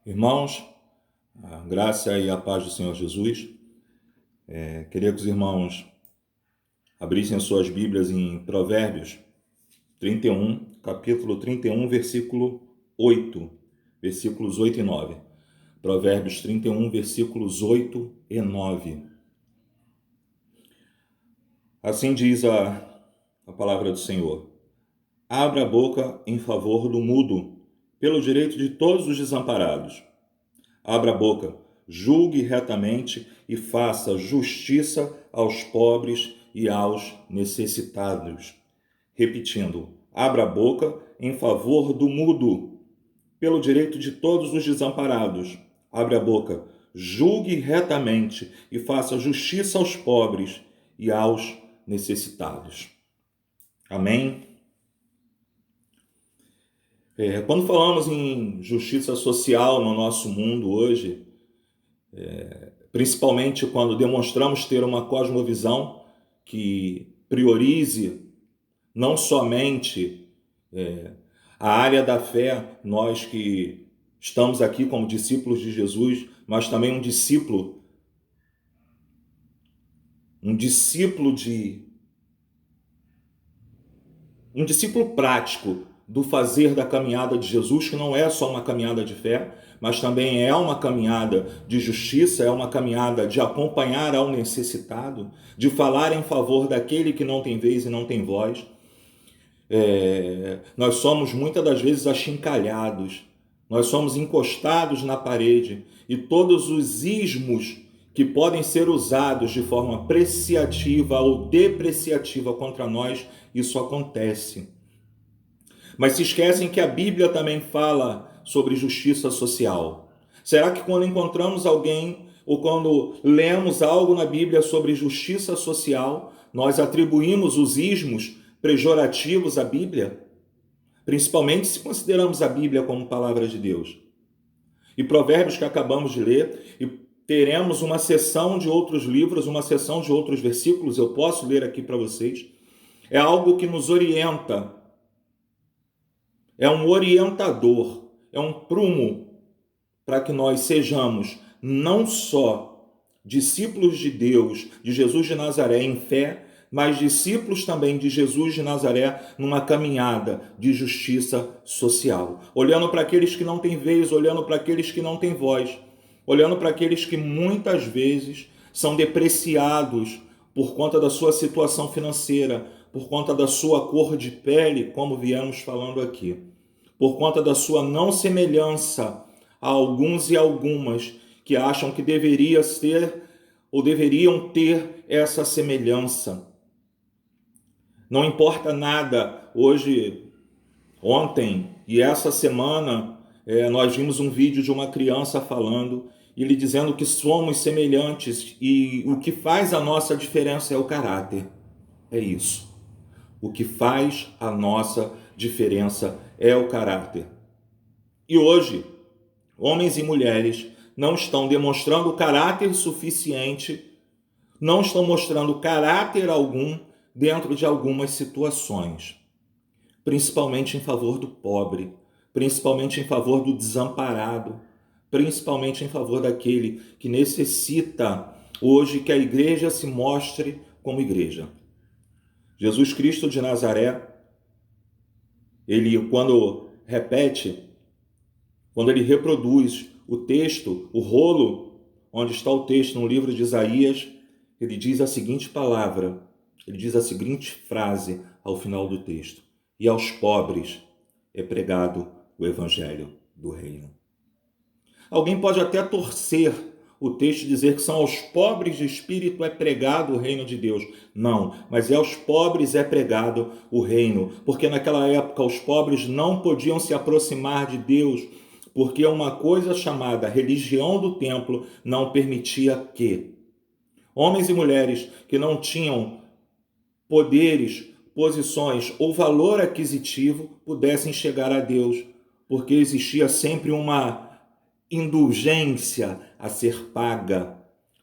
Irmãos, a graça e a paz do Senhor Jesus. Queria que os irmãos abrissem suas Bíblias em Provérbios 31, capítulo 31, versículos 8 e 9. Provérbios 31, versículos 8 e 9. Assim diz a palavra do Senhor: Abra a boca em favor do mudo, pelo direito de todos os desamparados. Abra a boca, julgue retamente e faça justiça aos pobres e aos necessitados. Repetindo, abra a boca em favor do mudo, pelo direito de todos os desamparados. Abra a boca, julgue retamente e faça justiça aos pobres e aos necessitados. Amém? Quando falamos em justiça social no nosso mundo hoje, principalmente quando demonstramos ter uma cosmovisão que priorize não somente a área da fé, nós que estamos aqui como discípulos de Jesus, mas também um discípulo prático do fazer da caminhada de Jesus, que não é só uma caminhada de fé, mas também é uma caminhada de justiça, é uma caminhada de acompanhar ao necessitado, de falar em favor daquele que não tem vez e não tem voz. Nós somos muitas das vezes achincalhados, nós somos encostados na parede e todos os ismos que podem ser usados de forma apreciativa ou depreciativa contra nós, isso acontece. Mas se esquecem que a Bíblia também fala sobre justiça social. Será que quando encontramos alguém ou quando lemos algo na Bíblia sobre justiça social, nós atribuímos os ismos pejorativos à Bíblia? Principalmente se consideramos a Bíblia como palavra de Deus. E Provérbios que acabamos de ler, e teremos uma seção de outros livros, uma seção de outros versículos, eu posso ler aqui para vocês. É algo que nos orienta, é um orientador, é um prumo para que nós sejamos não só discípulos de Deus, de Jesus de Nazaré em fé, mas discípulos também de Jesus de Nazaré numa caminhada de justiça social. Olhando para aqueles que não têm vez, olhando para aqueles que não têm voz, olhando para aqueles que muitas vezes são depreciados por conta da sua situação financeira, por conta da sua cor de pele, como viemos falando aqui, por conta da sua não semelhança a alguns e algumas que acham que deveria ser ou deveriam ter essa semelhança. Não importa nada. Ontem e essa semana, nós vimos um vídeo de uma criança falando, ele dizendo que somos semelhantes e o que faz a nossa diferença é o caráter. É isso. O que faz a nossa diferença é o caráter. E hoje, homens e mulheres não estão demonstrando caráter suficiente, não estão mostrando caráter algum dentro de algumas situações, principalmente em favor do pobre, principalmente em favor do desamparado, principalmente em favor daquele que necessita hoje que a igreja se mostre como igreja. Jesus Cristo de Nazaré, ele quando ele reproduz o texto, o rolo onde está o texto no livro de Isaías, ele diz a seguinte palavra, ele diz a seguinte frase ao final do texto: e aos pobres é pregado o evangelho do reino. Alguém pode até torcer o texto e dizer que são aos pobres de espírito é pregado o reino de Deus. Não, mas é aos pobres é pregado o reino, porque naquela época os pobres não podiam se aproximar de Deus, porque uma coisa chamada religião do templo não permitia que homens e mulheres que não tinham poderes, posições ou valor aquisitivo pudessem chegar a Deus, porque existia sempre uma indulgência a ser paga.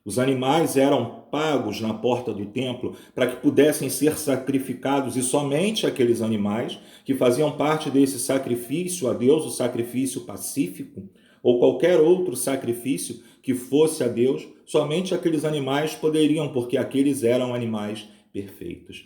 Os animais eram pagos na porta do templo para que pudessem ser sacrificados, e somente aqueles animais que faziam parte desse sacrifício a Deus, o sacrifício pacífico, ou qualquer outro sacrifício que fosse a Deus, somente aqueles animais poderiam, porque aqueles eram animais perfeitos.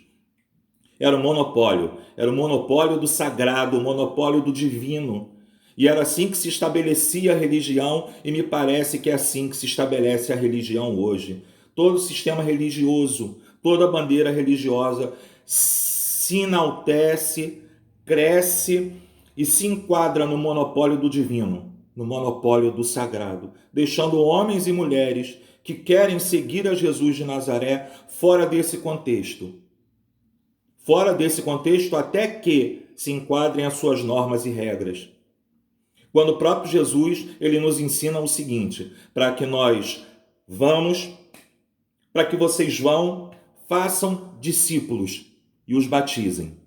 Era o monopólio do sagrado, o monopólio do divino. E era assim que se estabelecia a religião, e me parece que é assim que se estabelece a religião hoje. Todo sistema religioso, toda bandeira religiosa se enaltece, cresce e se enquadra no monopólio do divino, no monopólio do sagrado, deixando homens e mulheres que querem seguir a Jesus de Nazaré fora desse contexto. Fora desse contexto até que se enquadrem as suas normas e regras. Quando o próprio Jesus, ele nos ensina o seguinte, para que nós vamos, para que vocês vão, façam discípulos e os batizem.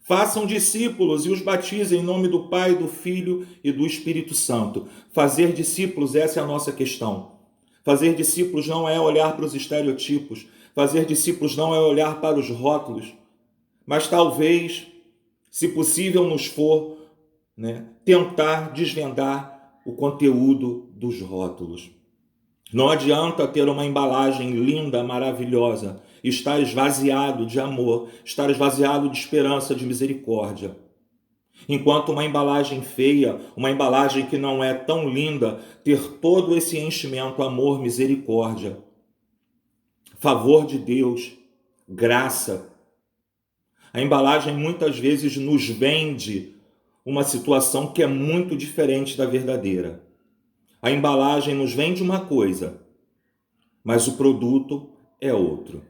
Façam discípulos e os batizem em nome do Pai, do Filho e do Espírito Santo. Fazer discípulos, essa é a nossa questão. Fazer discípulos não é olhar para os estereotipos. Fazer discípulos não é olhar para os rótulos. Mas talvez, se possível nos for, tentar desvendar o conteúdo dos rótulos. Não adianta ter uma embalagem linda, maravilhosa, estar esvaziado de amor, estar esvaziado de esperança, de misericórdia. Enquanto uma embalagem feia, uma embalagem que não é tão linda, ter todo esse enchimento, amor, misericórdia, favor de Deus, graça. A embalagem muitas vezes nos vende uma situação que é muito diferente da verdadeira. A embalagem nos vende uma coisa, mas o produto é outro.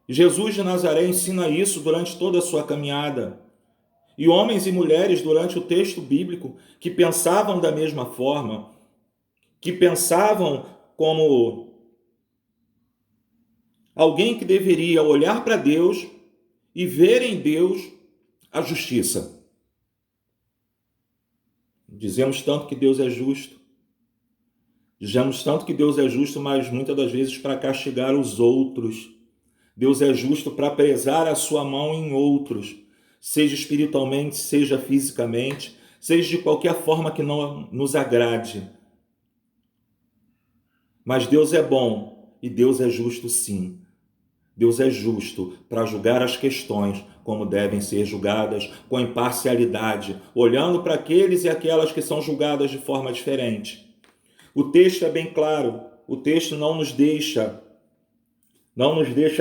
Jesus de Nazaré ensina isso durante toda a sua caminhada. E homens e mulheres durante o texto bíblico que pensavam da mesma forma, que pensavam como alguém que deveria olhar para Deus e ver em Deus a justiça. Dizemos tanto que Deus é justo. Dizemos tanto que Deus é justo, mas muitas das vezes para castigar os outros. Deus é justo para pesar a sua mão em outros, seja espiritualmente, seja fisicamente, seja de qualquer forma que não nos agrade. Mas Deus é bom e Deus é justo sim. Deus é justo para julgar as questões como devem ser julgadas, com imparcialidade, olhando para aqueles e aquelas que são julgadas de forma diferente. O texto é bem claro, o texto não nos deixa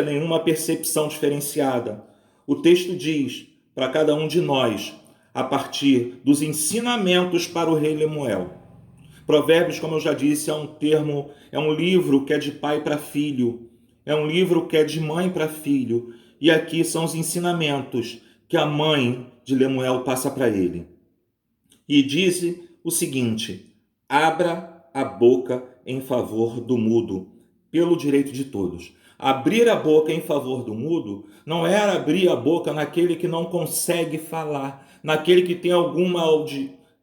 nenhuma percepção diferenciada. O texto diz para cada um de nós, a partir dos ensinamentos para o rei Lemuel. Provérbios, como eu já disse, é um livro que é de pai para filho, é um livro que é de mãe para filho, e aqui são os ensinamentos que a mãe de Lemuel passa para ele. E diz o seguinte: abra a boca em favor do mudo, pelo direito de todos. Abrir a boca em favor do mudo não era abrir a boca naquele que não consegue falar, naquele que tem alguma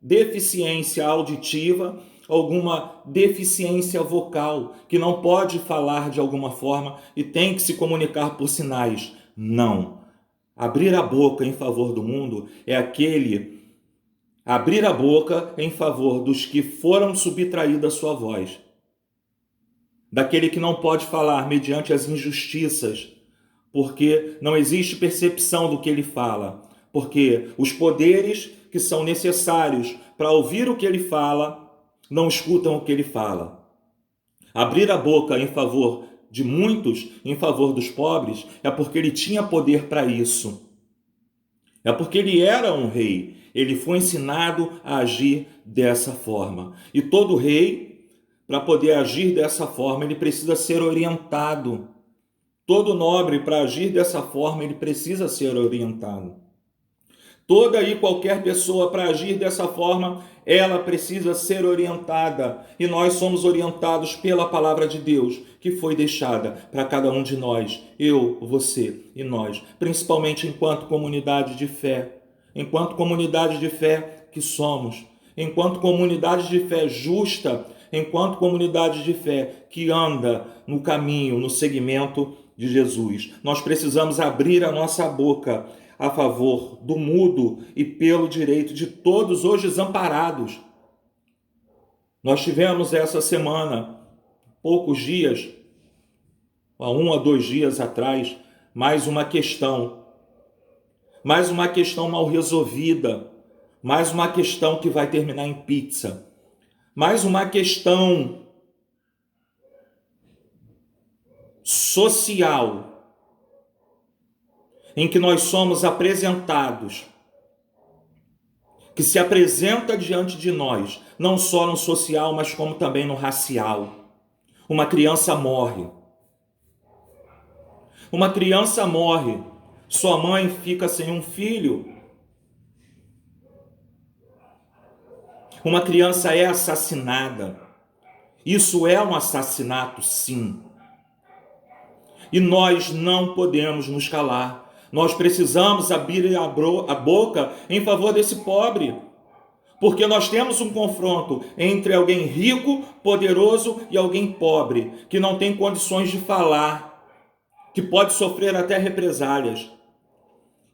deficiência auditiva, alguma deficiência vocal, que não pode falar de alguma forma e tem que se comunicar por sinais. Não. Abrir a boca em favor do mundo é abrir a boca em favor dos que foram subtraídos a sua voz. Daquele que não pode falar mediante as injustiças, porque não existe percepção do que ele fala, porque os poderes que são necessários para ouvir o que ele fala não escutam o que ele fala. Abrir a boca em favor de muitos, em favor dos pobres, é porque ele tinha poder para isso. É porque ele era um rei. Ele foi ensinado a agir dessa forma. E todo rei, para poder agir dessa forma, ele precisa ser orientado. Todo nobre, para agir dessa forma, ele precisa ser orientado. Toda e qualquer pessoa, para agir dessa forma, ela precisa ser orientada. E nós somos orientados pela palavra de Deus, que foi deixada para cada um de nós, eu, você e nós, principalmente enquanto comunidade de fé. Enquanto comunidade de fé que somos, enquanto comunidade de fé justa, enquanto comunidade de fé que anda no caminho, no segmento de Jesus. Nós precisamos abrir a nossa boca a favor do mudo e pelo direito de todos os desamparados. Nós tivemos essa semana, poucos dias, há 1 a 2 dias atrás, mais uma questão mal resolvida, mais uma questão que vai terminar em pizza, mais uma questão social em que nós somos apresentados, que se apresenta diante de nós, não só no social, mas como também no racial. Uma criança morre. Uma criança morre. Sua mãe fica sem um filho. Uma criança é assassinada. Isso é um assassinato, sim. E nós não podemos nos calar. Nós precisamos abrir a boca em favor desse pobre. Porque nós temos um confronto entre alguém rico, poderoso e alguém pobre, que não tem condições de falar, que pode sofrer até represálias.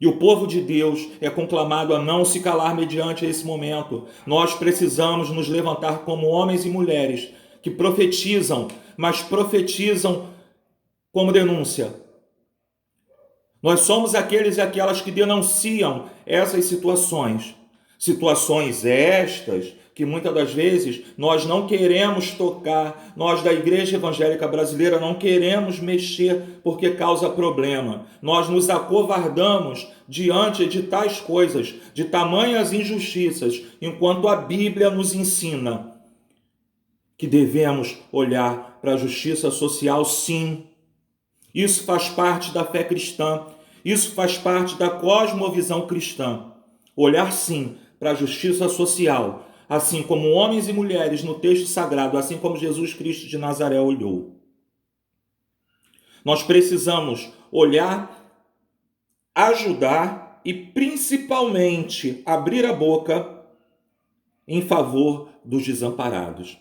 E o povo de Deus é conclamado a não se calar mediante esse momento. Nós precisamos nos levantar como homens e mulheres que profetizam, mas profetizam como denúncia. Nós somos aqueles e aquelas que denunciam essas situações. Situações estas que muitas das vezes nós não queremos tocar, nós da Igreja Evangélica Brasileira não queremos mexer porque causa problema. Nós nos acovardamos diante de tais coisas, de tamanhas injustiças, enquanto a Bíblia nos ensina que devemos olhar para a justiça social, sim. Isso faz parte da fé cristã, isso faz parte da cosmovisão cristã. Olhar, sim, para a justiça social, assim como homens e mulheres no texto sagrado, assim como Jesus Cristo de Nazaré olhou. Nós precisamos olhar, ajudar e principalmente abrir a boca em favor dos desamparados.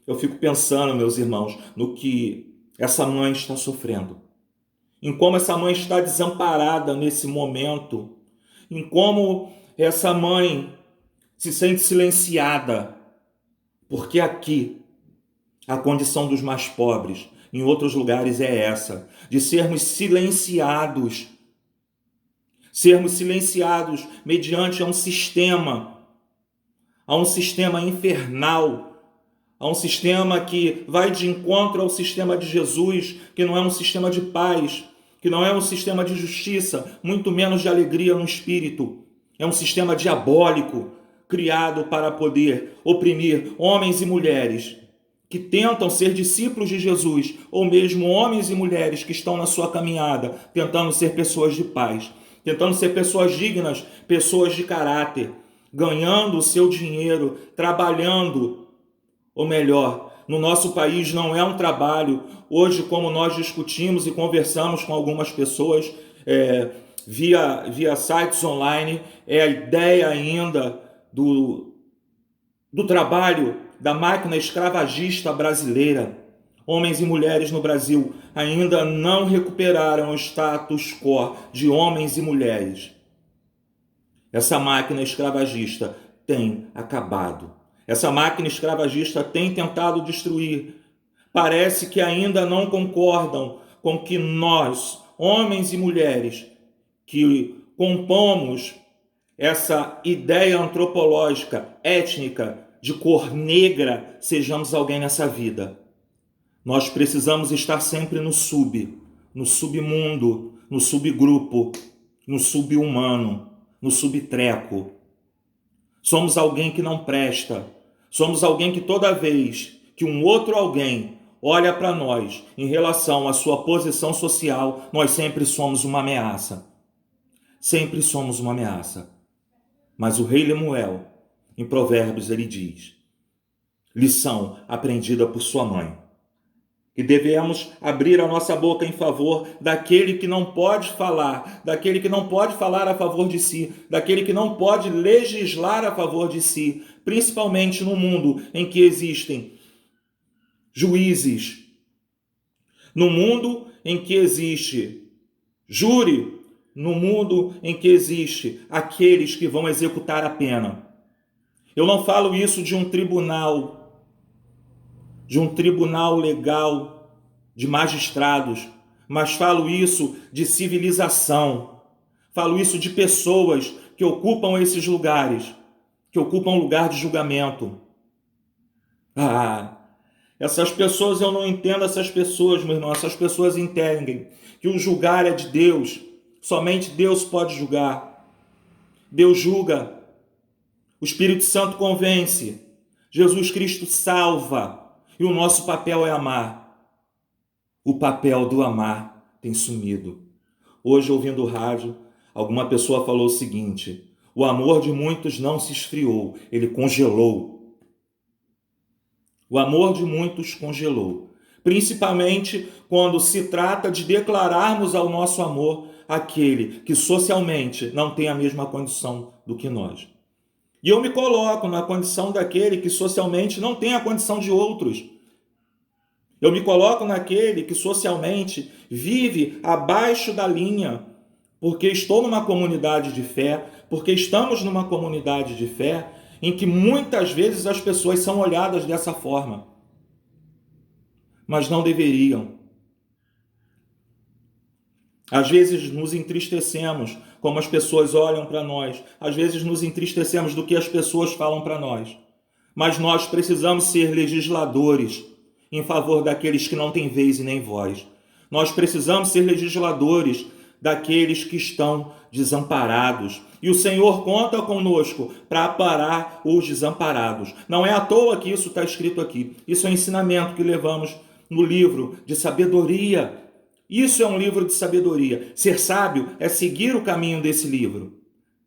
Eu fico pensando, meus irmãos, no que essa mãe está sofrendo, em como essa mãe está desamparada nesse momento, em como essa mãe se sente silenciada, porque aqui a condição dos mais pobres, em outros lugares é essa, de sermos silenciados mediante a um sistema infernal, a um sistema que vai de encontro ao sistema de Jesus, que não é um sistema de paz, que não é um sistema de justiça, muito menos de alegria no espírito. É um sistema diabólico, criado para poder oprimir homens e mulheres que tentam ser discípulos de Jesus, ou mesmo homens e mulheres que estão na sua caminhada, tentando ser pessoas de paz, tentando ser pessoas dignas, pessoas de caráter, ganhando o seu dinheiro, trabalhando. Ou melhor, no nosso país não é um trabalho. Hoje, como nós discutimos e conversamos com algumas pessoas via sites online, é a ideia ainda do trabalho da máquina escravagista brasileira. Homens e mulheres no Brasil ainda não recuperaram o status quo de homens e mulheres. Essa máquina escravagista tem acabado. Essa máquina escravagista tem tentado destruir. Parece que ainda não concordam com que nós, homens e mulheres, que compomos essa ideia antropológica, étnica, de cor negra, sejamos alguém nessa vida. Nós precisamos estar sempre no submundo, no subgrupo, no subhumano, no subtreco. Somos alguém que não presta. Somos alguém que toda vez que um outro alguém olha para nós em relação à sua posição social, nós sempre somos uma ameaça. Sempre somos uma ameaça. Mas o rei Lemuel, em Provérbios, ele diz, lição aprendida por sua mãe, que devemos abrir a nossa boca em favor daquele que não pode falar, daquele que não pode falar a favor de si, daquele que não pode legislar a favor de si, principalmente no mundo em que existem juízes. No mundo em que existe júri, no mundo em que existe aqueles que vão executar a pena. Eu não falo isso de um tribunal legal de magistrados, mas falo isso de civilização. Falo isso de pessoas que ocupam esses lugares, que ocupam lugar de julgamento. Essas pessoas, eu não entendo essas pessoas, meu irmão. Essas pessoas entendem que o julgar é de Deus. Somente Deus pode julgar. Deus julga. O Espírito Santo convence. Jesus Cristo salva. E o nosso papel é amar. O papel do amar tem sumido. Hoje, ouvindo o rádio, alguma pessoa falou o seguinte: o amor de muitos não se esfriou, ele congelou. O amor de muitos congelou, principalmente quando se trata de declararmos ao nosso amor aquele que socialmente não tem a mesma condição do que nós. E eu me coloco na condição daquele que socialmente não tem a condição de outros. Eu me coloco naquele que socialmente vive abaixo da linha, porque estou numa comunidade de fé, porque estamos numa comunidade de fé, em que muitas vezes as pessoas são olhadas dessa forma, mas não deveriam. Às vezes nos entristecemos como as pessoas olham para nós, às vezes nos entristecemos do que as pessoas falam para nós, mas nós precisamos ser legisladores em favor daqueles que não têm vez e nem voz. Nós precisamos ser legisladores daqueles que estão desamparados. E o Senhor conta conosco para amparar os desamparados. Não é à toa que isso está escrito aqui. Isso é um ensinamento que levamos no livro de sabedoria. Isso é um livro de sabedoria. Ser sábio é seguir o caminho desse livro.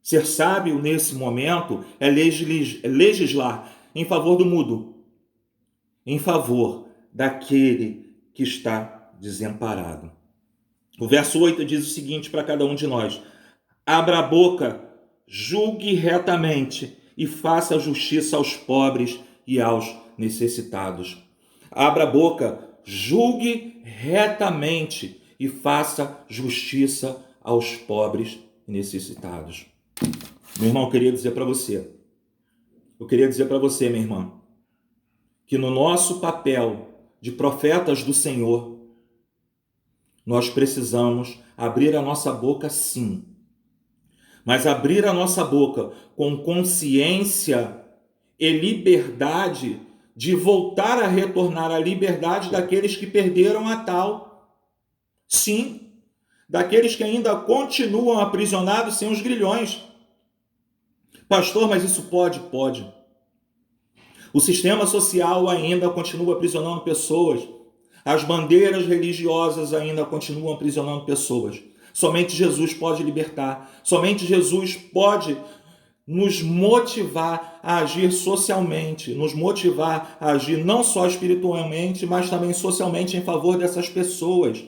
Ser sábio nesse momento é legislar em favor do mudo, em favor daquele que está desamparado. O verso 8 diz o seguinte para cada um de nós: abra a boca, julgue retamente e faça justiça aos pobres e aos necessitados. Abra a boca, julgue retamente e faça justiça aos pobres e necessitados. Meu irmão, eu queria dizer para você, minha irmã, que no nosso papel de profetas do Senhor, nós precisamos abrir a nossa boca, sim, mas abrir a nossa boca com consciência e liberdade de voltar a retornar à liberdade daqueles que perderam a tal. Sim, daqueles que ainda continuam aprisionados sem os grilhões. Pastor, mas isso pode? Pode. O sistema social ainda continua aprisionando pessoas. As bandeiras religiosas ainda continuam aprisionando pessoas. Somente Jesus pode libertar. Somente Jesus pode nos motivar a agir socialmente, nos motivar a agir não só espiritualmente, mas também socialmente em favor dessas pessoas.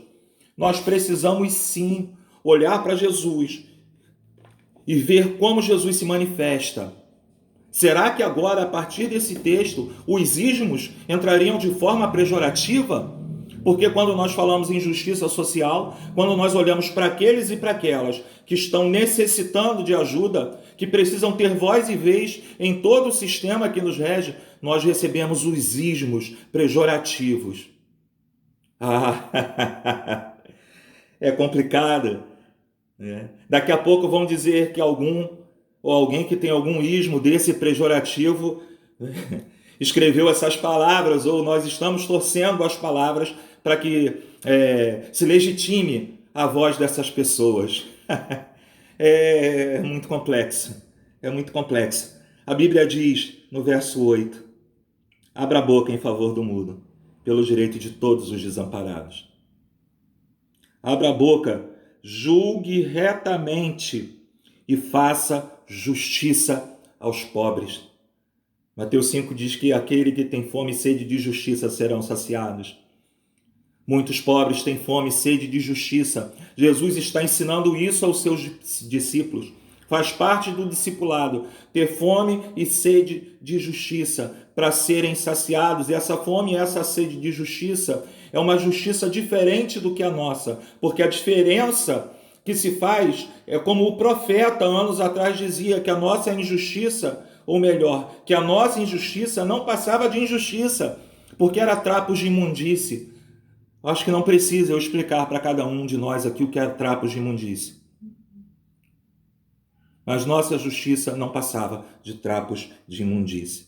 Nós precisamos sim olhar para Jesus e ver como Jesus se manifesta. Será que agora, a partir desse texto, os ismos entrariam de forma pejorativa? Porque quando nós falamos em justiça social, quando nós olhamos para aqueles e para aquelas que estão necessitando de ajuda, que precisam ter voz e vez em todo o sistema que nos rege, nós recebemos os ismos pejorativos. É complicado. Daqui a pouco vão dizer que alguém que tem algum ismo desse pejorativo escreveu essas palavras, ou nós estamos torcendo as palavras para que se legitime a voz dessas pessoas. É muito complexo. A Bíblia diz, no verso 8, abra a boca em favor do mudo, pelo direito de todos os desamparados. Abra a boca, julgue retamente e faça justiça aos pobres. Mateus 5 diz que aquele que tem fome e sede de justiça serão saciados. Muitos pobres têm fome e sede de justiça. Jesus está ensinando isso aos seus discípulos. Faz parte do discipulado ter fome e sede de justiça para serem saciados. E essa fome e essa sede de justiça é uma justiça diferente do que a nossa, porque a diferença que se faz é como o profeta anos atrás dizia, que a nossa injustiça, ou melhor, que a nossa injustiça não passava de injustiça, porque era trapos de imundície. Acho que não precisa eu explicar para cada um de nós aqui o que é trapos de imundície. Mas nossa justiça não passava de trapos de imundície.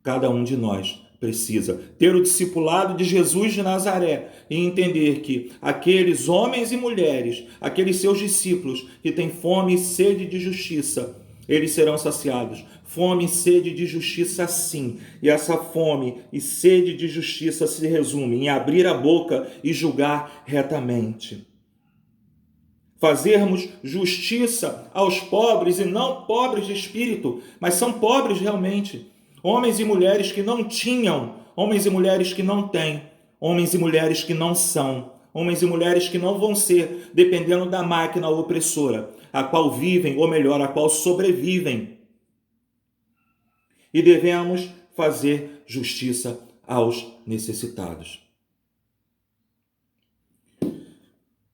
Cada um de nós precisa ter o discipulado de Jesus de Nazaré e entender que aqueles homens e mulheres, aqueles seus discípulos que têm fome e sede de justiça, eles serão saciados. Fome e sede de justiça, sim. E essa fome e sede de justiça se resume em abrir a boca e julgar retamente. Fazermos justiça aos pobres, e não pobres de espírito, mas são pobres realmente. Homens e mulheres que não tinham, homens e mulheres que não têm, homens e mulheres que não são, homens e mulheres que não vão ser, dependendo da máquina opressora, a qual vivem, ou melhor, a qual sobrevivem. E devemos fazer justiça aos necessitados.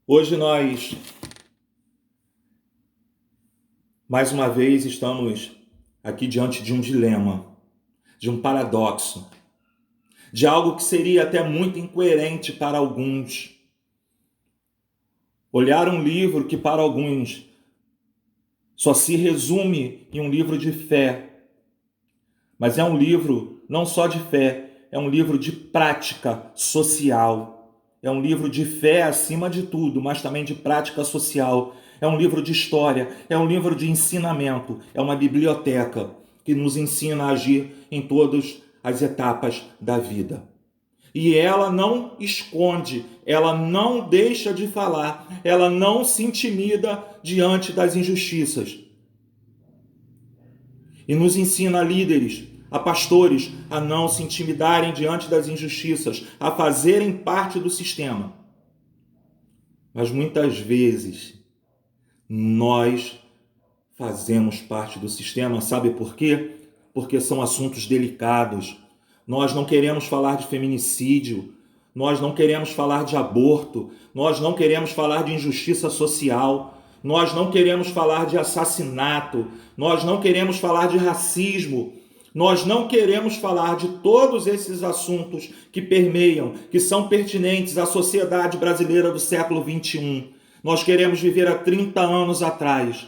Hoje nós, mais uma vez, estamos aqui diante de um dilema, de um paradoxo, de algo que seria até muito incoerente para alguns. Olhar um livro que para alguns só se resume em um livro de fé, mas é um livro não só de fé, é um livro de prática social, é um livro de fé acima de tudo, mas também de prática social, é um livro de história, é um livro de ensinamento, é uma biblioteca que nos ensina a agir em todas as etapas da vida. E ela não esconde, ela não deixa de falar, ela não se intimida diante das injustiças. E nos ensina a líderes, a pastores, a não se intimidarem diante das injustiças, a fazerem parte do sistema. Mas muitas vezes nós fazemos parte do sistema, sabe por quê? Porque são assuntos delicados. Nós não queremos falar de feminicídio, nós não queremos falar de aborto, nós não queremos falar de injustiça social, nós não queremos falar de assassinato, nós não queremos falar de racismo, nós não queremos falar de todos esses assuntos que permeiam, que são pertinentes à sociedade brasileira do século XXI. Nós queremos viver há 30 anos atrás.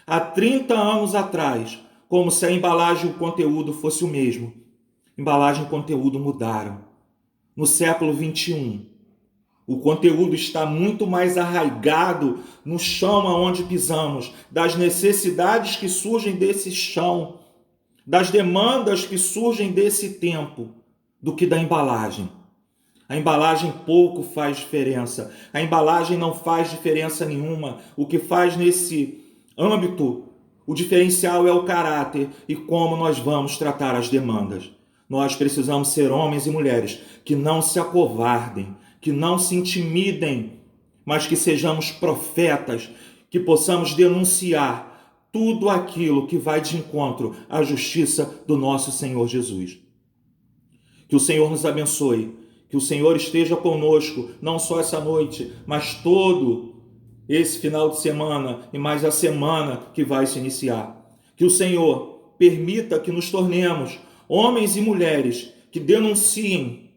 Há 30 anos atrás, como se a embalagem e o conteúdo fosse o mesmo. Embalagem e conteúdo mudaram. No século XXI, o conteúdo está muito mais arraigado no chão aonde pisamos, das necessidades que surgem desse chão, das demandas que surgem desse tempo, do que da embalagem. A embalagem pouco faz diferença. A embalagem não faz diferença nenhuma. O que faz nesse âmbito, o diferencial é o caráter e como nós vamos tratar as demandas. Nós precisamos ser homens e mulheres que não se acovardem, que não se intimidem, mas que sejamos profetas, que possamos denunciar tudo aquilo que vai de encontro à justiça do nosso Senhor Jesus. Que o Senhor nos abençoe, que o Senhor esteja conosco, não só essa noite, mas todo esse final de semana e mais a semana que vai se iniciar. Que o Senhor permita que nos tornemos homens e mulheres que denunciem,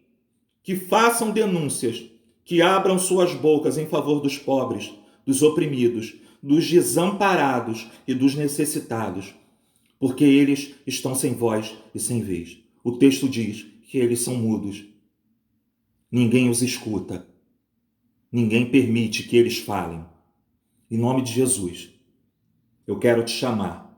que façam denúncias, que abram suas bocas em favor dos pobres, dos oprimidos, dos desamparados e dos necessitados, porque eles estão sem voz e sem vez. O texto diz que eles são mudos. Ninguém os escuta. Ninguém permite que eles falem. Em nome de Jesus, eu quero te chamar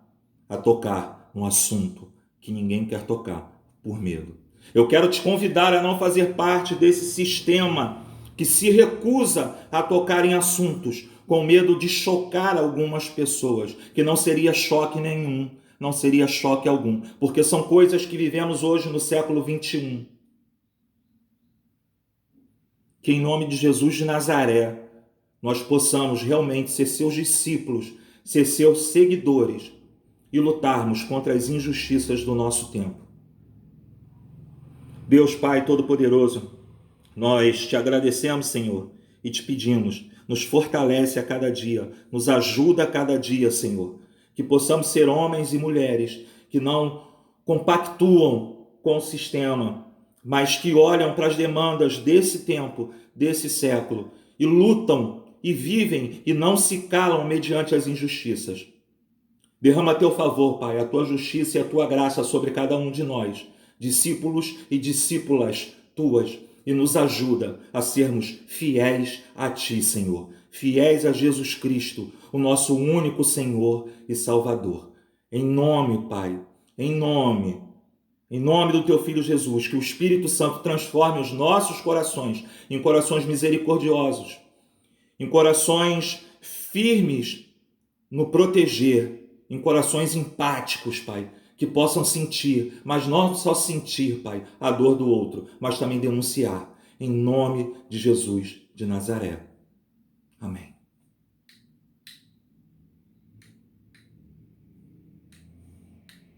a tocar num assunto que ninguém quer tocar por medo. Eu quero te convidar a não fazer parte desse sistema que se recusa a tocar em assuntos com medo de chocar algumas pessoas, que não seria choque nenhum, não seria choque algum, porque são coisas que vivemos hoje no século XXI. Que em nome de Jesus de Nazaré, nós possamos realmente ser seus discípulos, ser seus seguidores e lutarmos contra as injustiças do nosso tempo. Deus Pai Todo-Poderoso, nós te agradecemos, Senhor, e te pedimos, nos fortalece a cada dia, nos ajuda a cada dia, Senhor, que possamos ser homens e mulheres que não compactuam com o sistema, mas que olham para as demandas desse tempo, desse século, e lutam e vivem e não se calam mediante as injustiças. Derrama teu favor, Pai, a tua justiça e a tua graça sobre cada um de nós, discípulos e discípulas tuas, e nos ajuda a sermos fiéis a ti, Senhor, fiéis a Jesus Cristo, o nosso único Senhor e Salvador. Em nome, Pai, em nome do teu Filho Jesus, que o Espírito Santo transforme os nossos corações em corações misericordiosos, em corações firmes no proteger, em corações empáticos, Pai, que possam sentir, mas não só sentir, Pai, a dor do outro, mas também denunciar, em nome de Jesus de Nazaré. Amém.